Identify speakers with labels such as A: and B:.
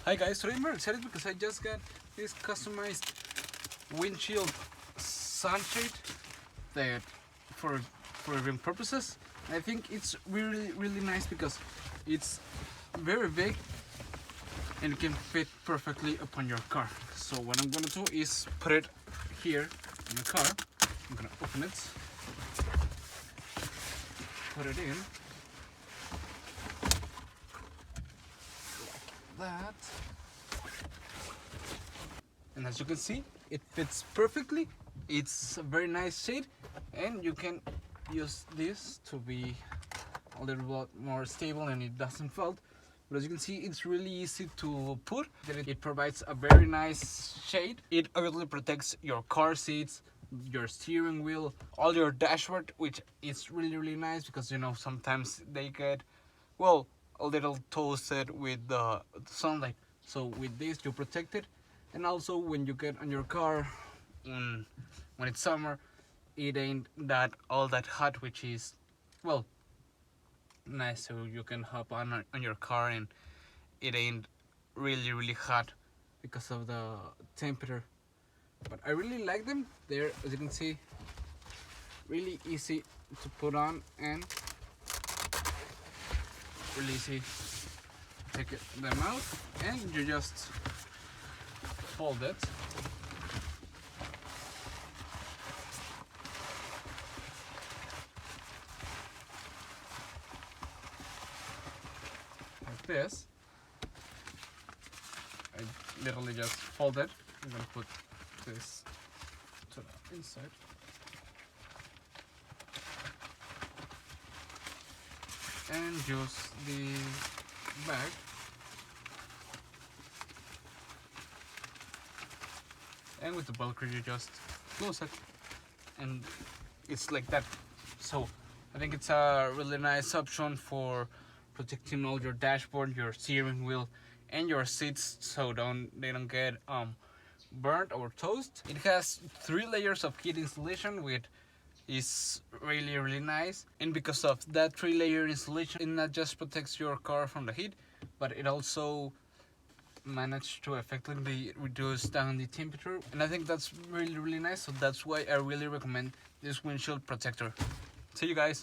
A: Hi guys, today I'm very excited because I just got this customized windshield sunshade that for event purposes. I think it's really nice because it's very big and it can fit perfectly upon your car. So what I'm gonna do is put it here in the car. I'm gonna open it, put it in like that, and as you can see, it fits perfectly. It's a very nice shade, and you can use this to be a little bit more stable and it doesn't fall. But as you can see, it's really easy to put. It provides a very nice shade. It obviously protects your car seats, your steering wheel, all your dashboard, which is really nice because, you know, sometimes they get, well, a little toasted with the sunlight. So with this you protect it, and also when you get on your car when it's summer, it ain't all that hot, which is, well, nice. So you can hop on your car and it ain't really hot because of the temperature. But I really like them. They're, as you can see, really easy to put on and really easy to take them out, and you just fold it. Like this. I literally just fold it. I'm gonna put this to the inside. And use the bag and with the Velcro you just close it, and it's like that. So I think it's a really nice option for protecting all your dashboard, your steering wheel, and your seats, so they don't get burnt or toast. It has 3 layers of heat insulation, which is really nice, and because of that 3-layer insulation, it not just protects your car from the heat, but it also managed to effectively reduce down the temperature, and I think that's really nice. So that's why I really recommend this windshield protector. See you guys.